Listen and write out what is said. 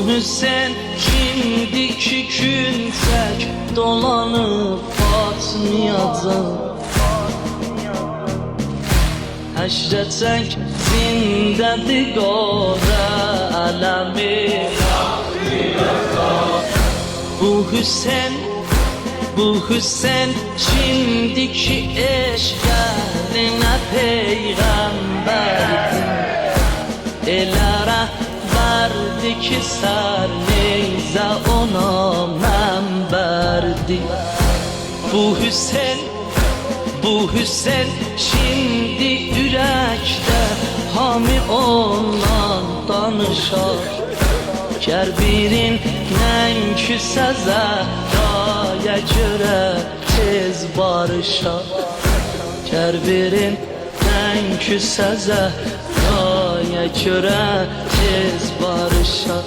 Hüseyin şimdiki gün tək dolanıb batmayacaq. Həşrətək zindədir qora ələmi. Bu Hüseyin şimdiki eşq əhlinə peyğəmbərdir. Elə rəhbərdir ki sər neyzə ona mənbərdir. Bu Hüseyin şimdi ürəkdə hamı ondan danışar. Kərbirin nənkü səzəraya görə tez barışar. Kərbirin nənkü səzəraya görə tez barışar.